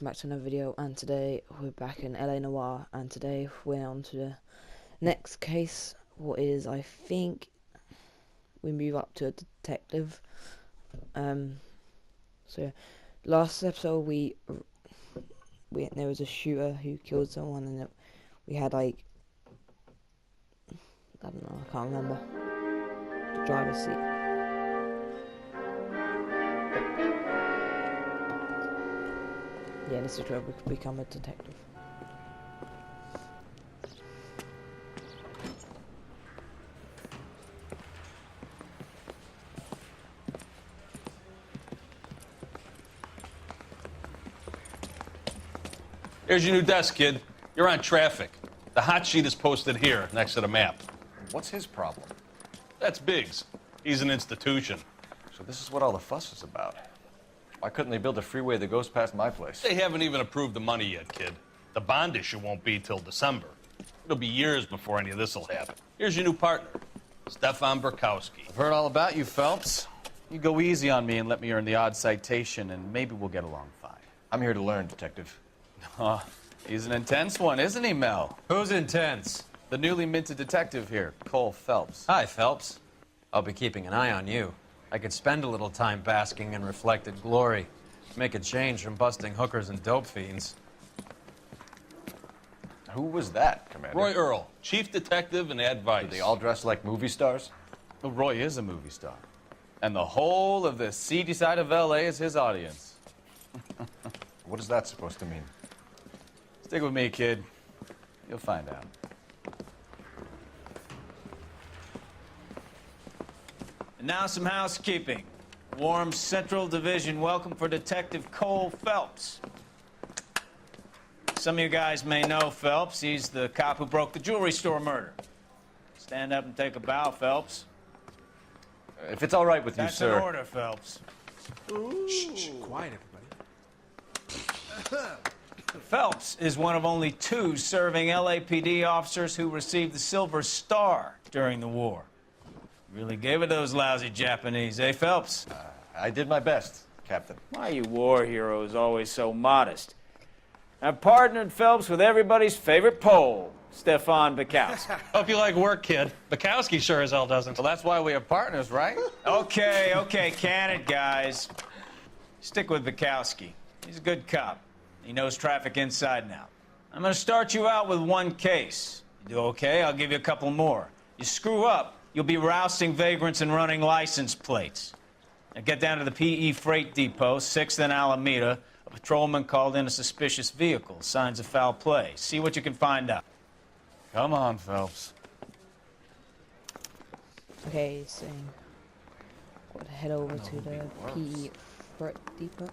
Back to another video, and today we're back in L.A. Noire, and today we're on to the next case. What is, I think we move up to a detective. So last episode we there was a shooter who killed someone, and we had like, I don't know, I can't remember, the driver's seat. Yeah, this is where we could become a detective. Here's your new desk, kid. You're on traffic. The hot sheet is posted here, next to the map. What's his problem? That's Biggs. He's an institution. So this is what all the fuss is about. Why couldn't they build a freeway that goes past my place? They haven't even approved the money yet, kid. The bond issue won't be till December. It'll be years before any of this will happen. Here's your new partner, Stefan Burkowski. I've heard all about you, Phelps. You go easy on me and let me earn the odd citation, and maybe we'll get along fine. I'm here to learn, Detective. Oh, he's an intense one, isn't he, Mel? Who's intense? The newly minted detective here, Cole Phelps. Hi, Phelps. I'll be keeping an eye on you. I could spend a little time basking in reflected glory. Make a change from busting hookers and dope fiends. Who was that, Commander? Roy Earl, chief detective and advice. Do they all dress like movie stars? Well, Roy is a movie star. And the whole of the seedy side of L.A. is his audience. What is that supposed to mean? Stick with me, kid. You'll find out. And now some housekeeping. Warm Central Division welcome for Detective Cole Phelps. Some of you guys may know Phelps. He's the cop who broke the jewelry store murder. Stand up and take a bow, Phelps. If it's all right with you, That's sir. an order, Phelps. Shh, quiet, everybody. Phelps is one of only 2 serving LAPD officers who received the Silver Star during the war. Really gave it those lousy Japanese, eh, Phelps? I did my best, Captain. Why are you war heroes always so modest? I've partnered Phelps with everybody's favorite Pole, Stefan Burkowski. Hope you like work, kid. Bukowski sure as hell doesn't. Well, that's why we have partners, right? Okay, can it, guys. Stick with Burkowski. He's a good cop. He knows traffic inside and out. I'm going to start you out with 1 case. You do okay, I'll give you a couple more. You screw up, you'll be rousting vagrants and running license plates. Now get down to the PE Freight Depot, 6th and Alameda. A patrolman called in a suspicious vehicle. Signs of foul play. See what you can find out. Come on, Phelps. Okay, so gotta head over to the PE Freight Depot.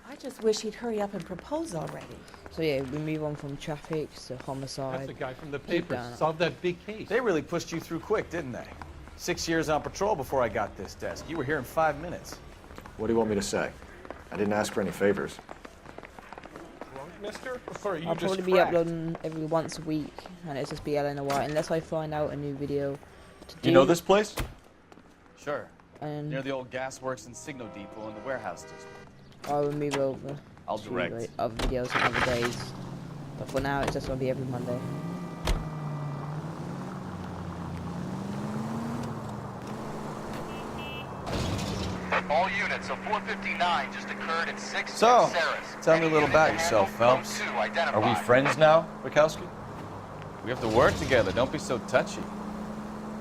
I just wish he'd hurry up and propose already. So yeah, we move on from traffic to homicide. That's the guy from the Keep paper. going. Solved that big case. They really pushed you through quick, didn't they? 6 years on patrol before I got this desk. You were here in 5 minutes. What do you want me to say? I didn't ask for any favors. Drunk, mister? Or sorry, you I'll just probably be cracked. uploading every once a week, and it's just be L.A. Noire unless I find out a new video to do. You know this place? Sure. And Near the old gasworks and signal depot in the warehouse district. I will move over. I'll to, direct. like, other videos on other days, but for now it's just gonna be every Monday. All units, a 459 just occurred at 6th So, and Sarah's. tell me a Any little unit about to yourself, handle? Phelps. Code 2 Are we identified. friends now, Burkowski? We have to work together. Don't be so touchy.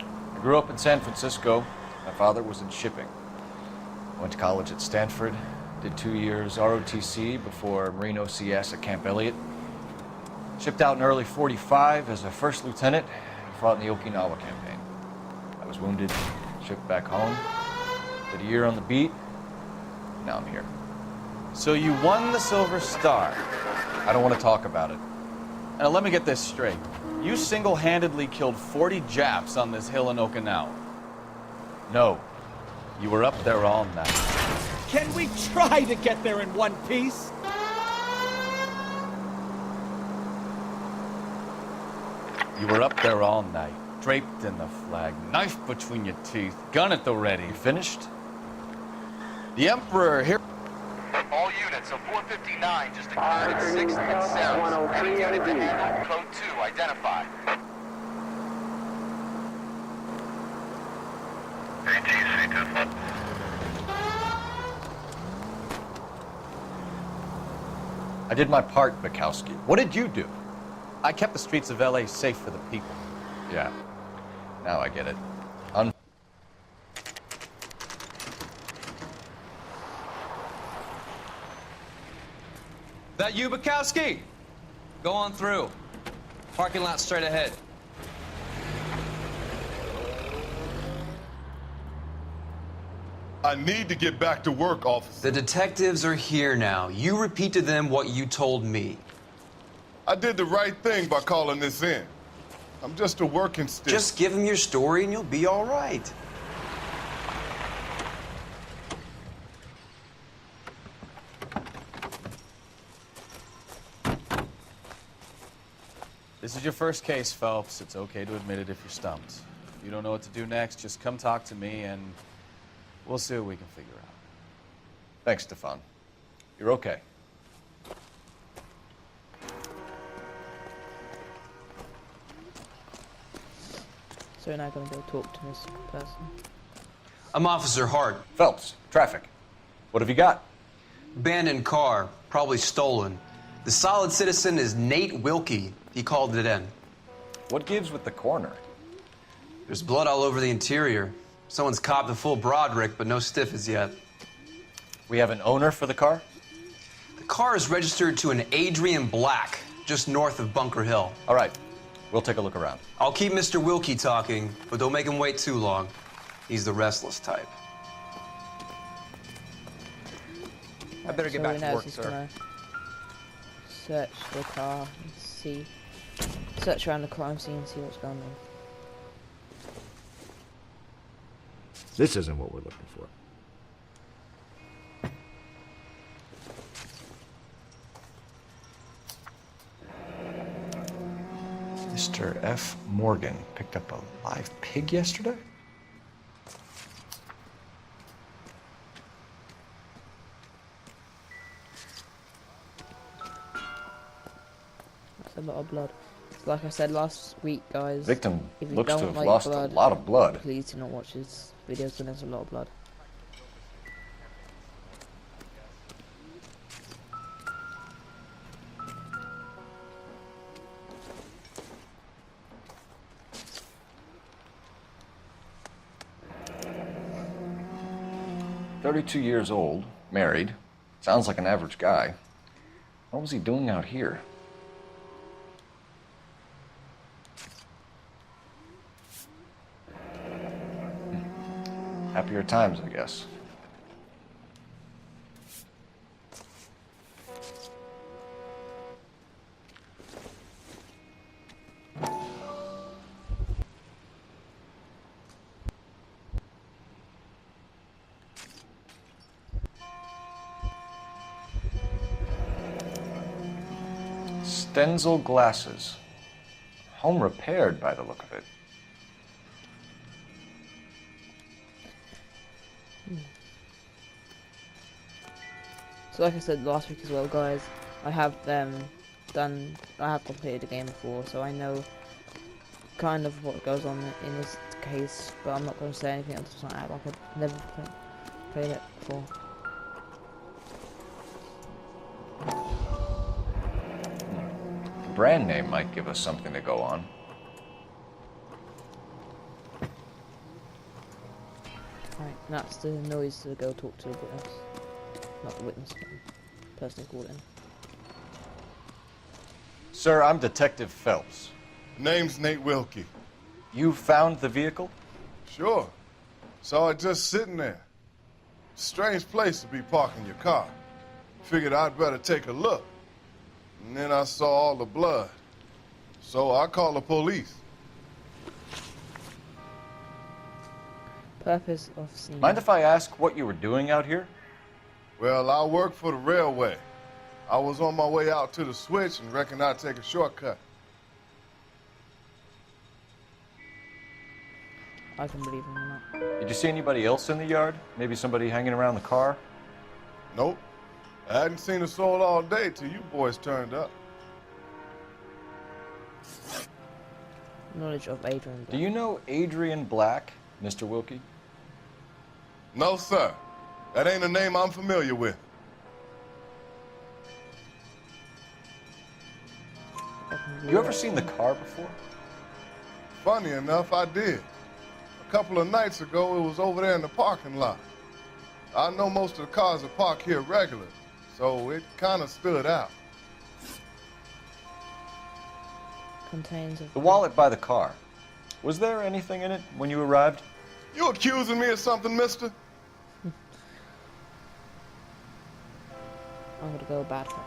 I grew up in San Francisco. My father was in shipping. I went to college at Stanford. Did 2 years ROTC before Marine OCS at Camp Elliott. Shipped out in early '45 as a first lieutenant. Fought in the Okinawa campaign. I was wounded, shipped back home. Did a year on the beat. Now I'm here. So you won the Silver Star. I don't want to talk about it. Now let me get this straight. You single-handedly killed 40 Japs on this hill in Okinawa. No. You were up there all night. Can we try to get there in one piece? You were up there all night, draped in the flag, knife between your teeth, gun at the ready. You finished? The Emperor here. All units. units, so 459 just occurred at 6th and 7th. Any unit to handle. Code 2, identify. I did my part, Bukowski. What did you do? I kept the streets of L.A. safe for the people. Yeah. Now I get it. That you, Bukowski? Go on through. Parking lot straight ahead. I need to get back to work, officer. The detectives are here now. You repeat to them what you told me. I did the right thing by calling this in. I'm just a working stick. Just give them your story and you'll be all right. This is your first case, Phelps. It's okay to admit it if you're stumped. If you don't know what to do next, just come talk to me and we'll see what we can figure out. Thanks, Stefan. You're okay. So we're now going to go talk to this person. I'm Officer Hart. Phelps, traffic. What have you got? Abandoned car, probably stolen. The solid citizen is Nate Wilkie. He called it in. What gives with the coroner? There's blood all over the interior. Someone's copped a full Broderick, but no stiff as yet. We have an owner for the car? The car is registered to an Adrian Black, just north of Bunker Hill. All right. We'll take a look around. I'll keep Mr. Wilkie talking, but don't make him wait too long. He's the restless type. I better get back to work, sir. Search the car and see. Search around the crime scene and see what's going on. This isn't what we're looking for. Mr. F. Morgan picked up a live pig yesterday? That's a lot of blood. Like I said last week, guys. Victim if you looks to don't have like lost blood, a lot of blood. Please do not watch his videos because there's a lot of blood. "32 years old, married. Sounds like an average guy. What was he doing out here?" Happier times, I guess. Stenzel glasses. Home repaired by the look of it. So like I said last week as well, guys, I have completed the game before, so I know kind of what goes on in this case, but I'm not going to say anything until it's not out. Like I've never played it before. The brand name might give us something to go on. Right, and that's the noise to go talk to the witness. Not the witness, but the person who called in. Sir, I'm Detective Phelps. Name's Nate Wilkie. You found the vehicle? Sure. Saw it just sitting there. Strange place to be parking your car. Figured I'd better take a look. And then I saw all the blood. So I called the police. Purpose of scene. Mind if I ask what you were doing out here? Well, I work for the railway. I was on my way out to the switch and reckoned I'd take a shortcut. I can believe him or not. Did you see anybody else in the yard? Maybe somebody hanging around the car? Nope. I hadn't seen a soul all day till you boys turned up. Knowledge of Adrian Black. Do you know Adrian Black, Mr. Wilkie? No, sir. That ain't a name I'm familiar with. You ever seen the car before? Funny enough, I did. A couple of nights ago, it was over there in the parking lot. I know most of the cars are parked here regular, so it kind of stood out. Contains of The wallet by the car. Was there anything in it when you arrived? You accusing me of something, mister? I'm gonna go bad for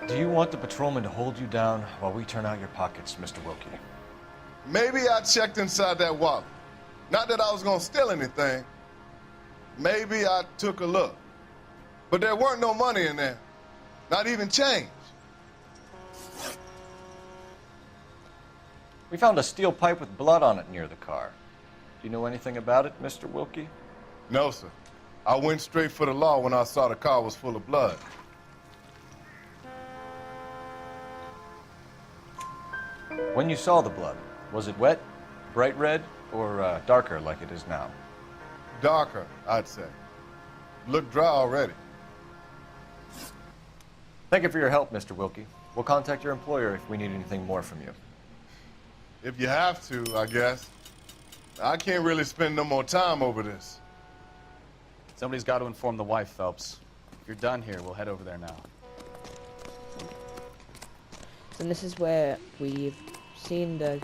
Do you want the patrolman to hold you down while we turn out your pockets, Mr. Wilkie? Maybe I checked inside that wallet. Not that I was gonna steal anything. Maybe I took a look. But there weren't no money in there. Not even change. We found a steel pipe with blood on it near the car. Do you know anything about it, Mr. Wilkie? No, sir. I went straight for the law when I saw the car was full of blood. When you saw the blood, was it wet, bright red, or darker like it is now? Darker, I'd say. Looked dry already. Thank you for your help, Mr. Wilkie. We'll contact your employer if we need anything more from you. If you have to, I guess. I can't really spend no more time over this. Somebody's got to inform the wife, Phelps. If you're done here, we'll head over there now. So this is where we've seen the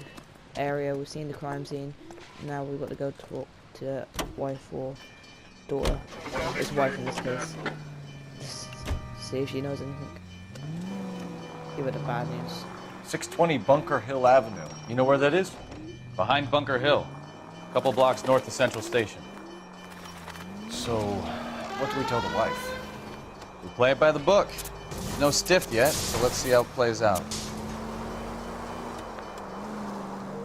area, we've seen the crime scene. Now we've got to go talk to wife or daughter. His wife in this case. Just see if she knows anything. Give her the bad news. 620 Bunker Hill Avenue. You know where that is? Behind Bunker Hill. A couple blocks north of Central Station. So, what do we tell the wife? We play it by the book. No stiff yet, so let's see how it plays out.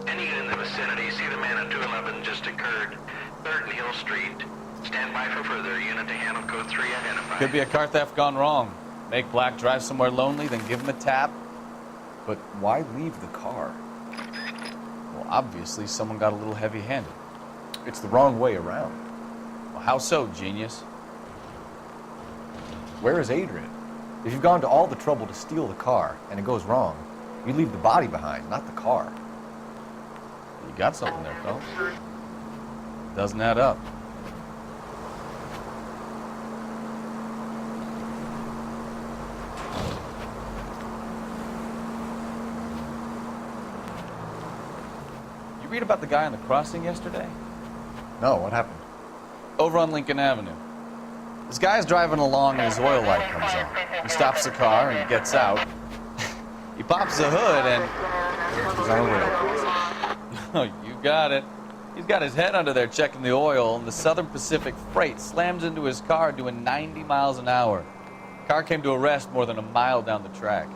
Any unit in the vicinity, see the man at 211 just occurred. 3rd Neal Street. Stand by for further. Unit to handle code 3 identified. Could be a car theft gone wrong. Make Black drive somewhere lonely, then give him a tap. But why leave the car? Well, obviously someone got a little heavy-handed. It's the wrong way around. Well, how so, genius? Where is Adrian? If you've gone to all the trouble to steal the car and it goes wrong, you leave the body behind, not the car. You got something there, Phelps. Doesn't add up. You read about the guy on the crossing yesterday? No, what happened? Over on Lincoln Avenue. This guy's driving along and his oil light comes on. He stops the car and gets out. He pops the hood and... He's on a rail. Oh, you got it. He's got his head under there checking the oil, and the Southern Pacific Freight slams into his car doing 90 miles an hour. Car came to a rest more than a mile down the track.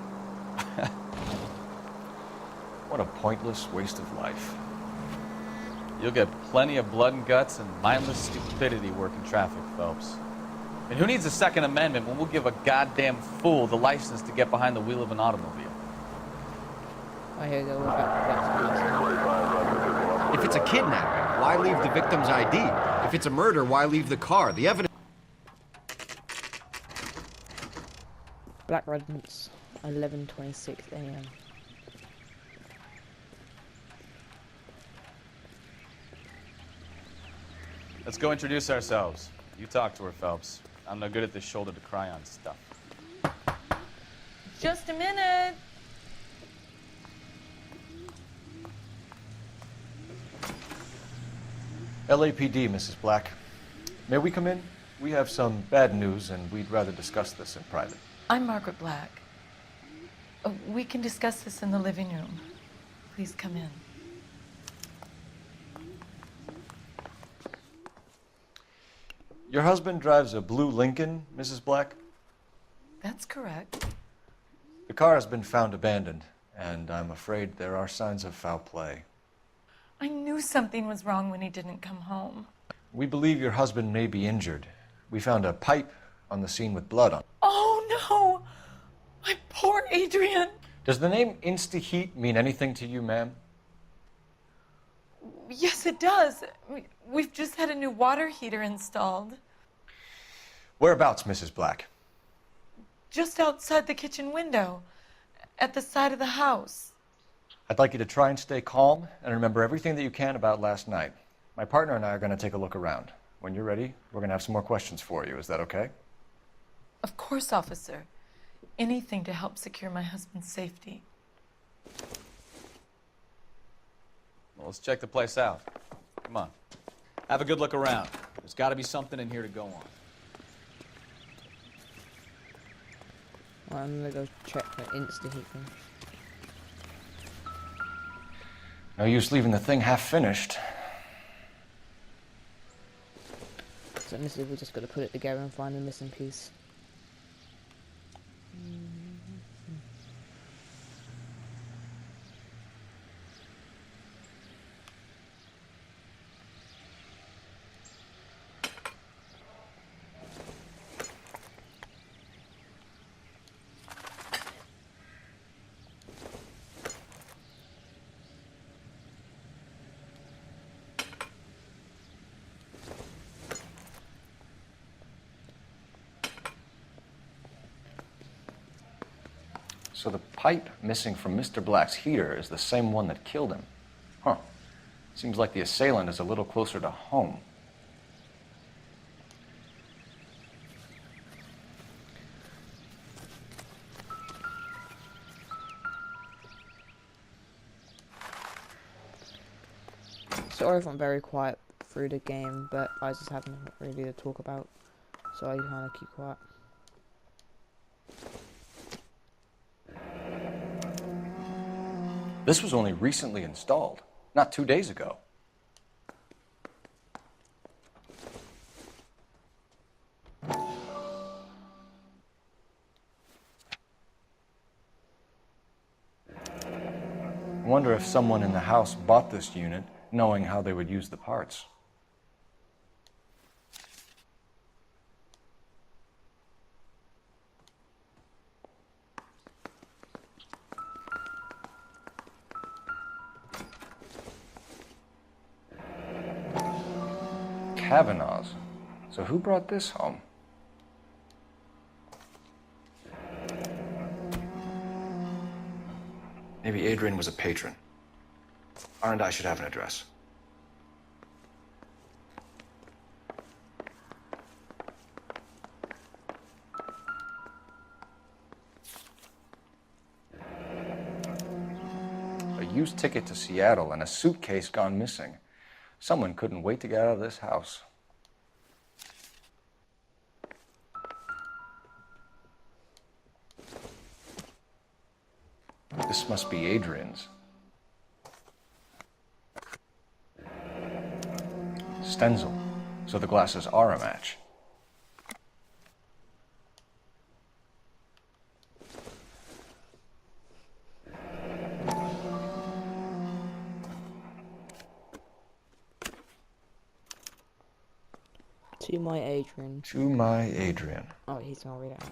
What a pointless waste of life. You'll get plenty of blood and guts and mindless stupidity working traffic, Phelps. And who needs a Second Amendment when we'll give a goddamn fool the license to get behind the wheel of an automobile? Oh, here we go. We're back. If it's a kidnapping, why leave the victim's ID? If it's a murder, why leave the car? The evidence... Black Redmonds, 11:26 a.m. Let's go introduce ourselves. You talk to her, Phelps. I'm no good at this shoulder to cry on stuff. Just a minute. LAPD, Mrs. Black. May we come in? We have some bad news, and we'd rather discuss this in private. I'm Margaret Black. We can discuss this in the living room. Please come in. Your husband drives a blue Lincoln, Mrs. Black? That's correct. The car has been found abandoned, and I'm afraid there are signs of foul play. I knew something was wrong when he didn't come home. We believe your husband may be injured. We found a pipe on the scene with blood on it. Oh, no! Poor Adrian. Does the name Insta-Heat mean anything to you, ma'am? Yes, it does. We've just had a new water heater installed. Whereabouts, Mrs. Black? Just outside the kitchen window, at the side of the house. I'd like you to try and stay calm and remember everything that you can about last night. My partner and I are going to take a look around. When you're ready, we're going to have some more questions for you. Is that okay? Of course, officer. Anything to help secure my husband's safety. Well, let's check the place out. Come on. Have a good look around. There's got to be something in here to go on. Well, I'm gonna go check the Insta-Heat thing. No use leaving the thing half finished. So initially we're just gonna put it together and find the missing piece. So the pipe missing from Mr. Black's heater is the same one that killed him. Huh. Seems like the assailant is a little closer to home. Sorry if I'm very quiet through the game, but I just haven't really to talk about, so I kind of keep quiet. This was only recently installed, not 2 days ago. I wonder if someone in the house bought this unit knowing how they would use the parts. Kavanaugh's. So who brought this home? Maybe Adrian was a patron. R&I should have an address. A used ticket to Seattle and a suitcase gone missing. Someone couldn't wait to get out of this house. This must be Adrian's. Stenzel. So the glasses are a match. To my Adrian. To my Adrian. Oh, he's gonna read it out.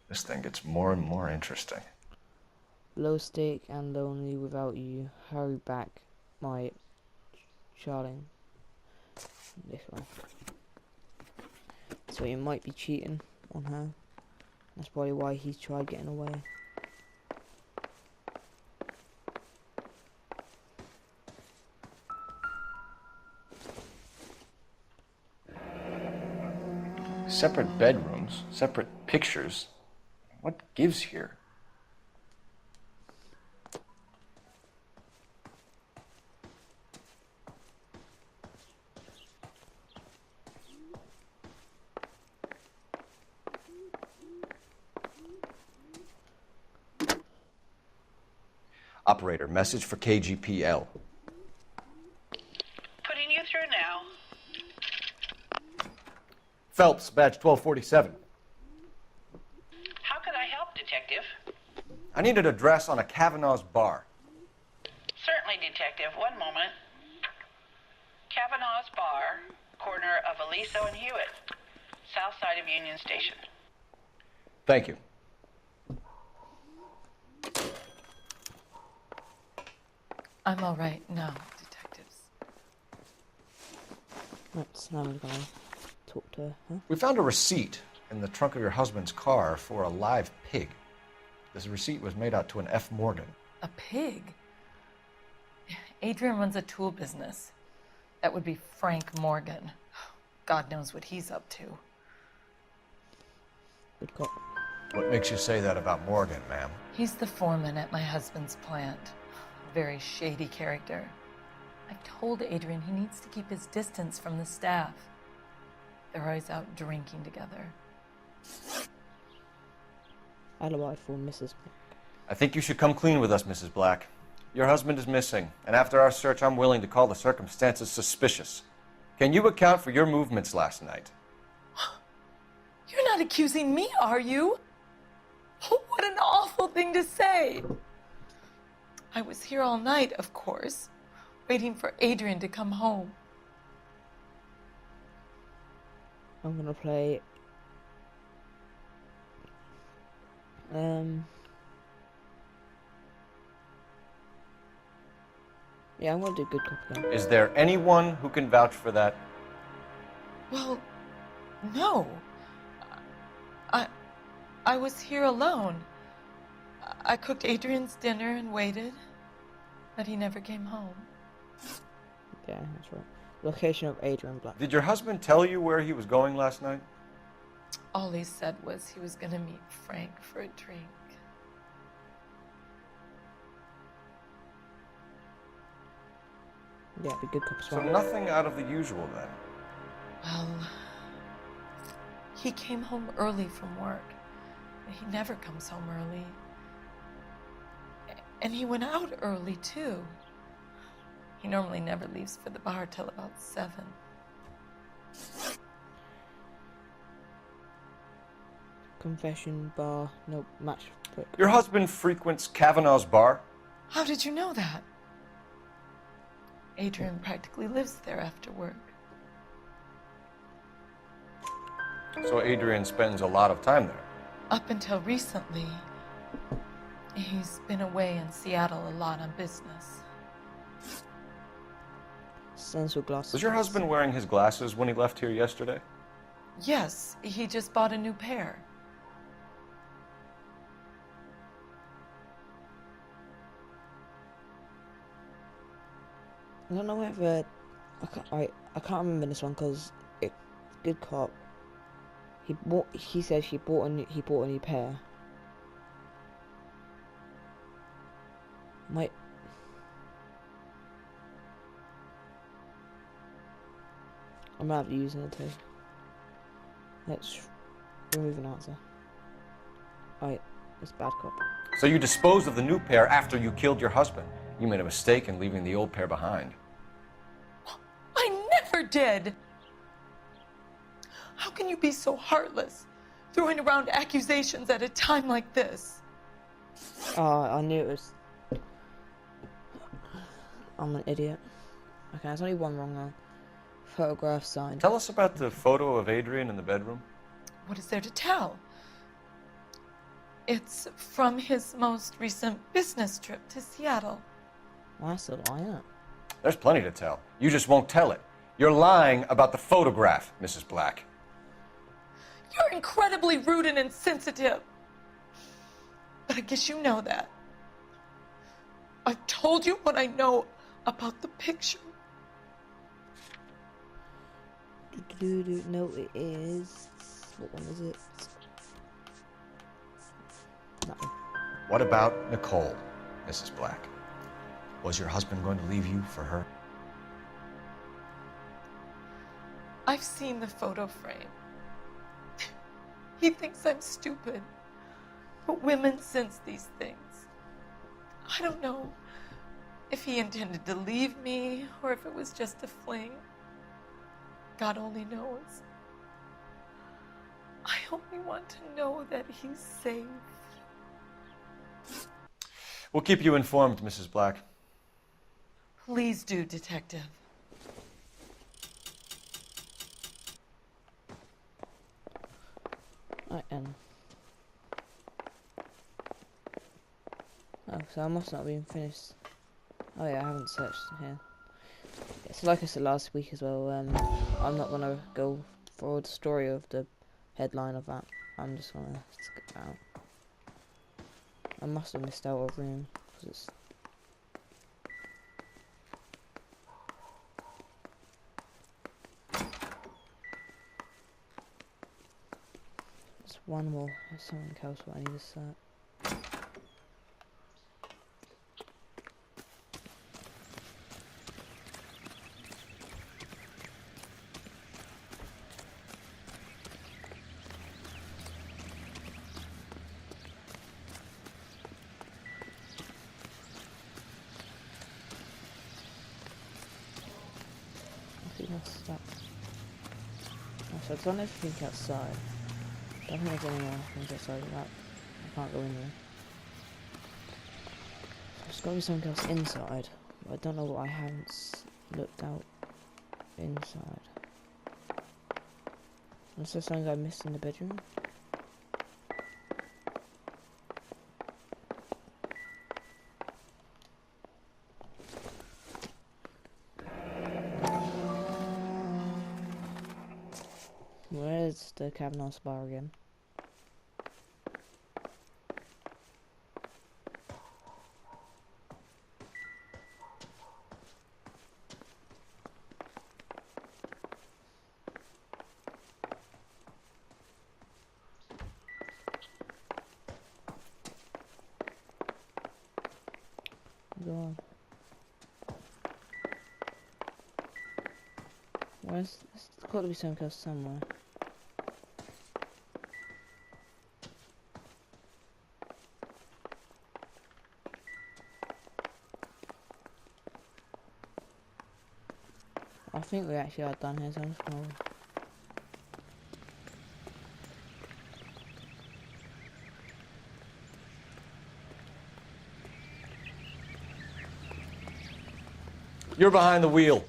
This thing gets more and more interesting. Low stake and lonely without you. Hurry back, my darling. This way. So he might be cheating on her. That's probably why he's tried getting away. Separate bedrooms, separate pictures. What gives here? Operator, message for KGPL. Putting you through now. Phelps, badge 1247. How can I help, Detective? I need an address on a Kavanaugh's bar. Certainly, Detective. One moment. Kavanaugh's Bar, corner of Aliso and Hewitt, south side of Union Station. Thank you. I'm all right now, detectives. Right, so now I'm gonna talk to her. Huh? We found a receipt in the trunk of your husband's car for a live pig. This receipt was made out to an F. Morgan. A pig? Adrian runs a tool business. That would be Frank Morgan. God knows what he's up to. Good cop. What makes you say that about Morgan, ma'am? He's the foreman at my husband's plant. A very shady character. I've told Adrian he needs to keep his distance from the staff. They're always out drinking together. Alibi for Mrs. I think you should come clean with us, Mrs. Black. Your husband is missing, and after our search, I'm willing to call the circumstances suspicious. Can you account for your movements last night? You're not accusing me, are you? Oh, what an awful thing to say. I was here all night, of course, waiting for Adrian to come home. I'm gonna play yeah, I'm gonna do good cop again. Is there anyone who can vouch for that? Well, no. I was here alone. I cooked Adrian's dinner and waited, but he never came home. Yeah, that's right. Location of Adrian Black. Did your husband tell you where he was going last night? All he said was he was gonna meet Frank for a drink. Yeah, be good cop as So well. nothing out of the usual then. Well, he came home early from work. He never comes home early. And he went out early, too. He normally never leaves for the bar till about 7. Confession bar, nope, match. Your husband frequents Kavanaugh's bar? How did you know that? Adrian practically lives there after work. So Adrian spends a lot of time there. Up until recently, he's been away in Seattle a lot on business. Sensor glasses. Was your husband wearing his glasses when he left here yesterday? Yes, he just bought a new pair. I don't know whether I can't remember this one because it's good cop. He says he bought a new pair. I'm out of using it too. Let's remove an answer. Alright, it's bad cop. So you disposed of the new pair after you killed your husband. You made a mistake in leaving the old pair behind. I never did! How can you be so heartless, throwing around accusations at a time like this? I knew it was... I'm an idiot. Okay, there's only one wrong now. Photograph signed. Tell us about the photo of Adrian in the bedroom. What is there to tell? It's from his most recent business trip to Seattle. Why so lying? There's plenty to tell. You just won't tell it. You're lying about the photograph, Mrs. Black. You're incredibly rude and insensitive. But I guess you know that. I've told you what I know about the picture. No, it is... What one is it? That one. What about Nicole, Mrs. Black? Was your husband going to leave you for her? I've seen the photo frame. He thinks I'm stupid. But women sense these things. I don't know if he intended to leave me or if it was just a fling. God only knows. I only want to know that he's safe. We'll keep you informed, Mrs. Black. Please do, Detective. I am. Oh, so I must not be finished. Oh yeah, I haven't searched here. Yeah, so like I said last week as well, I'm not gonna go for the story of the headline of that. I'm just gonna skip out. I must have missed out a room because it's. There's one more. There's something else what I need to search. I think that's that. Oh, so I've done everything outside. I don't think there's any more things outside of that. I can't go in there. So there's gotta be something else inside. But I don't know what I haven't looked out inside. Is there something I missed in the bedroom? Where's the Cavanaugh's bar again? Go on. There's got to be something else somewhere. I think we actually are done here, so I'm just gonna... You're behind the wheel.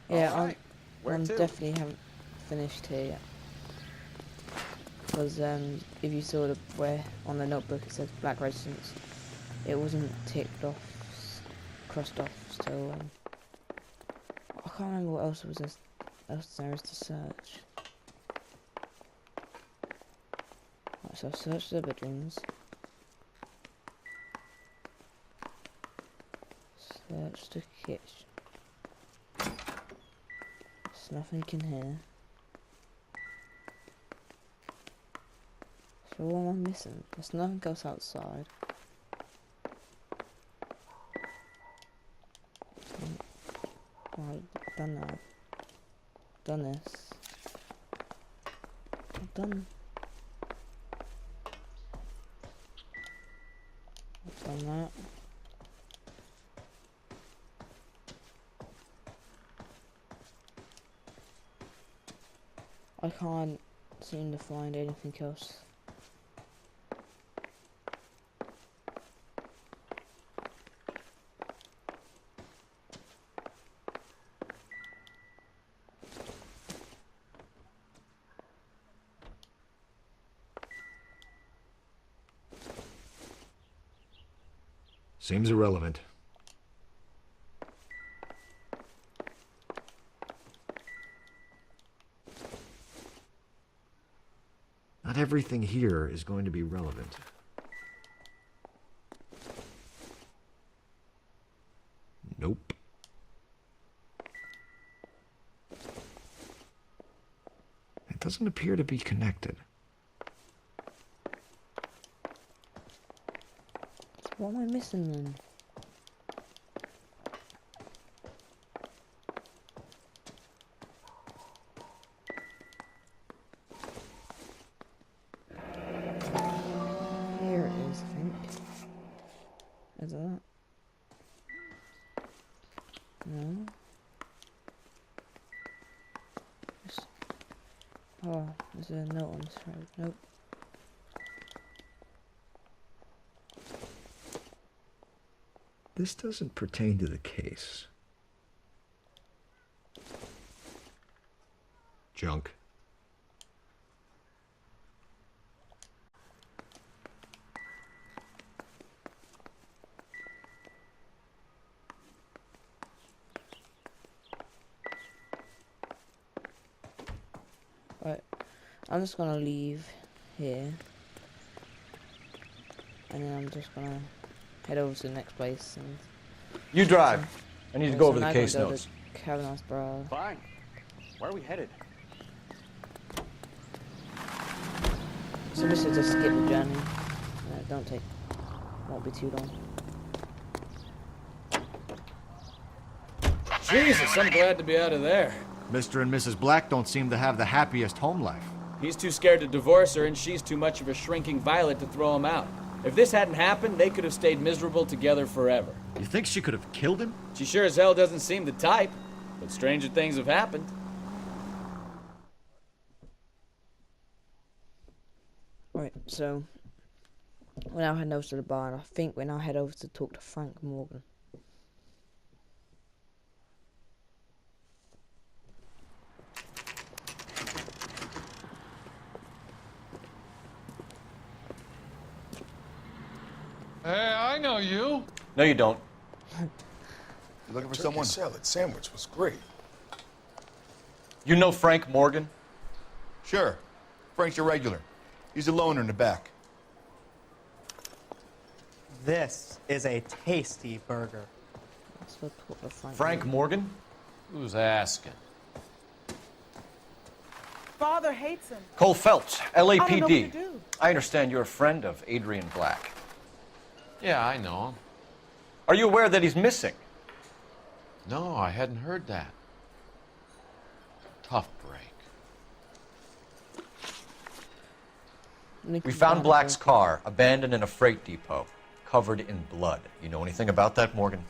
Yeah, Alright. I'm definitely haven't finished here yet. Because if you saw the where on the notebook it says black residence, it wasn't ticked off, crossed off. So I can't remember what else there is to search. Right, so I've searched the bedrooms. Search the kitchen. There's nothing in here. So what am I missing? There's nothing else outside. Right, done that. Done this. I've done that. I can't seem to find anything else. Seems irrelevant. Not everything here is going to be relevant. Nope. It doesn't appear to be connected. What am I missing then? Here it is, I think. Is it that? No. Oh, there's a note on this road. Nope. This doesn't pertain to the case. Junk. I'm just gonna leave here. And then I'm just gonna head over to the next place. And You drive. I need to go over the now case I'm gonna go notes. to Kavanaugh's bro. Fine. Where are we headed? So this is just skip the journey. Won't be too long. Jesus, I'm glad to be out of there. Mr. and Mrs. Black don't seem to have the happiest home life. He's too scared to divorce her, and she's too much of a shrinking violet to throw him out. If this hadn't happened, they could have stayed miserable together forever. You think she could have killed him? She sure as hell doesn't seem the type, but stranger things have happened. Right, so we're now heading over to the bar, and I think we're now head over to talk to Frank Morgan. Hey, I know you. No, you don't. You looking for someone? Salad sandwich was great. You know Frank Morgan? Sure. Frank's your regular. He's a loner in the back. This is a tasty burger. Let's go talk to Frank Morgan? Who's asking? Father hates him. Cole Phelps, I don't know what to LAPD. do. I understand you're a friend of Adrian Black. Yeah, I know him. Are you aware that he's missing? No, I hadn't heard that. Tough break. We found Black's car, abandoned in a freight depot, covered in blood. You know anything about that, Morgan?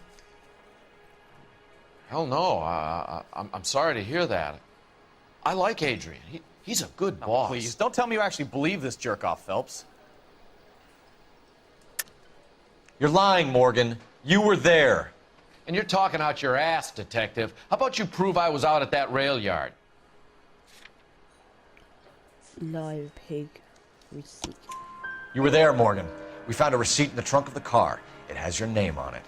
Hell no. I'm sorry to hear that. I like Adrian. He's a good boss. Please, don't tell me you actually believe this jerk-off, Phelps. You're lying, Morgan. You were there. And you're talking out your ass, detective. How about you prove I was out at that rail yard? Live pig receipt. You were there, Morgan. We found a receipt in the trunk of the car. It has your name on it.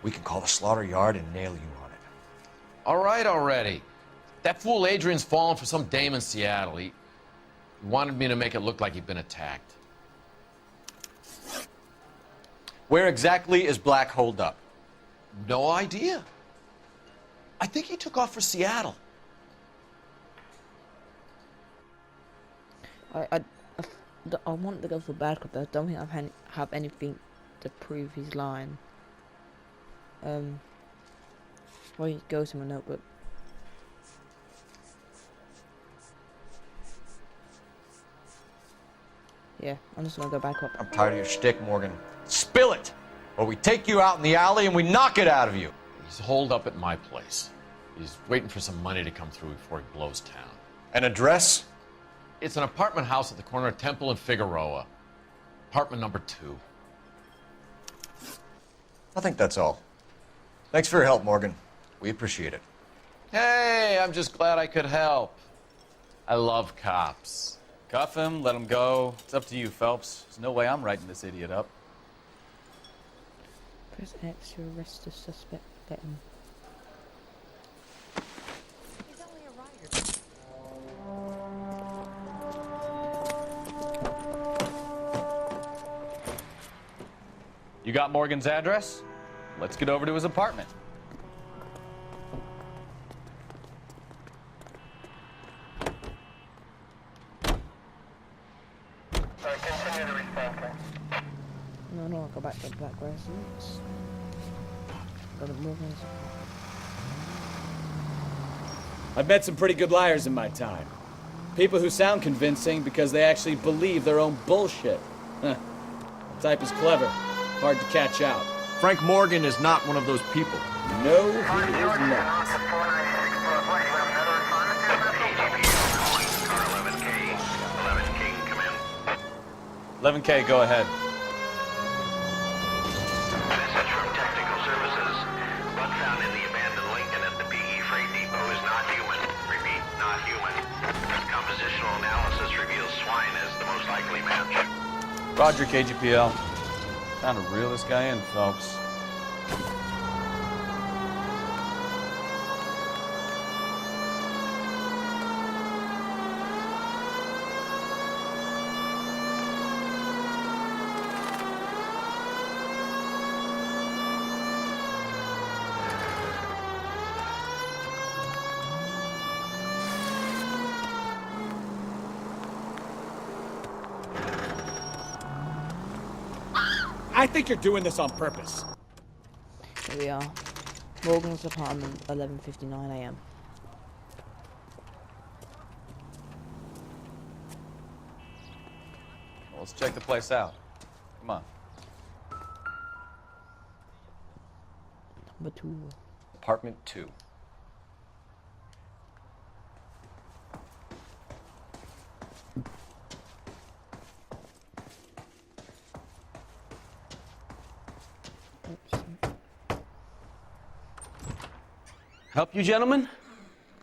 We can call the slaughter yard and nail you on it. All right already. That fool Adrian's fallen for some dame in Seattle. He wanted me to make it look like he'd been attacked. Where exactly is Black holed up? No idea. I think he took off for Seattle. I want to go for bad cop, but I don't think I have anything to prove he's lying. Well, he goes to my notebook. Yeah, I'm just gonna go back up. I'm tired of your shtick, Morgan. Spill it! Or we take you out in the alley and we knock it out of you. He's holed up at my place. He's waiting for some money to come through before he blows town. An address? It's an apartment house at the corner of Temple and Figueroa. Apartment number 2. I think that's all. Thanks for your help, Morgan. We appreciate it. Hey, I'm just glad I could help. I love cops. Cuff him, let him go. It's up to you, Phelps. There's no way I'm writing this idiot up. Press X to arrest the suspect. Get him. He's only a writer. You got Morgan's address? Let's get over to his apartment. No, I'll go back to the Black residence. Go to Morgan's. I've met some pretty good liars in my time. People who sound convincing because they actually believe their own bullshit. Huh. The type is clever, hard to catch out. Frank Morgan is not one of those people. No, he is not. 11K, go ahead. Message from Technical Services. Blood found in the abandoned Lincoln at the PE Freight Depot is not human. Repeat, not human. Compositional analysis reveals swine as the most likely match. Roger, KGPL. Time to reel this guy in, Phelps. I think you're doing this on purpose. Here we are. Morgan's apartment, 11:59 a.m. Well, let's check the place out. Come on. Number 2. Apartment 2. Help you, gentlemen?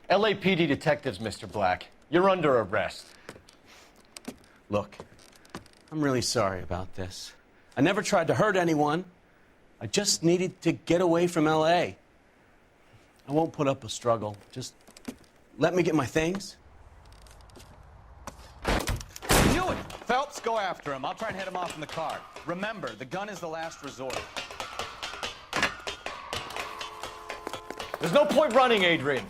LAPD detectives, Mr. Black. You're under arrest. Look, I'm really sorry about this. I never tried to hurt anyone. I just needed to get away from L.A. I won't put up a struggle. Just let me get my things. Knew it! Phelps, go after him. I'll try and head him off in the car. Remember, the gun is the last resort. There's no point running, Adrian.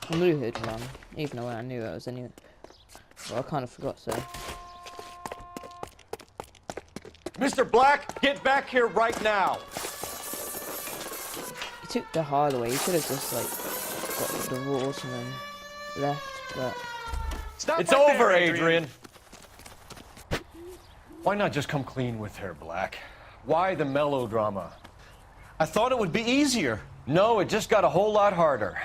I knew who'd run, even though I knew it was anyway. Well, I kind of forgot, so. Mr. Black, get back here right now. He took the hard way. He should have just, like, got the rules and then left, but... It's over, Adrian. Why not just come clean with her, Black? Why the melodrama? I thought it would be easier. No, it just got a whole lot harder.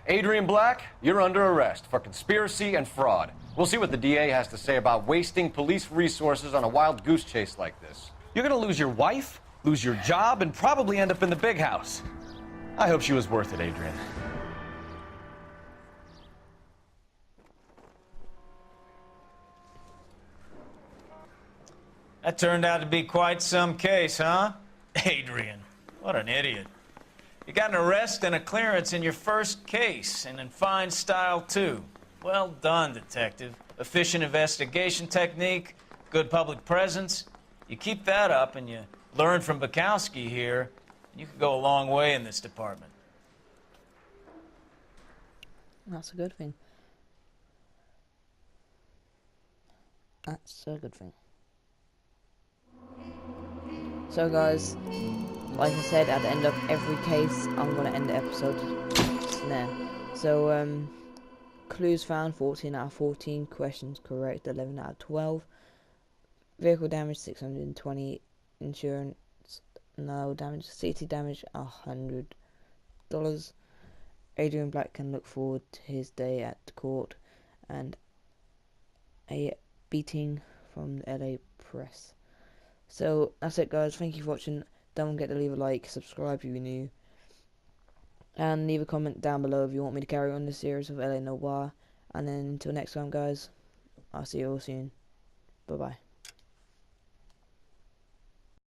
Adrian Black, you're under arrest for conspiracy and fraud. We'll see what the DA has to say about wasting police resources on a wild goose chase like this. You're gonna lose your wife, lose your job, and probably end up in the big house. I hope she was worth it, Adrian. That turned out to be quite some case, huh? Adrian, what an idiot. You got an arrest and a clearance in your first case, and in fine style, too. Well done, detective. Efficient investigation technique, good public presence. You keep that up and you learn from Bukowski here, and you could go a long way in this department. That's a good thing. That's a good thing. So guys, like I said, at the end of every case, I'm going to end the episode there. So, clues found, 14 out of 14. Questions correct, 11 out of 12. Vehicle damage, 620. Insurance, no damage. CT damage, $100. Adrian Black can look forward to his day at the court. And a beating from the LA press. So, that's it guys. Thank you for watching. Don't forget to leave a like, subscribe if you're new, and leave a comment down below if you want me to carry on the series of L.A. Noire. And then until next time guys, I'll see you all soon. Bye bye.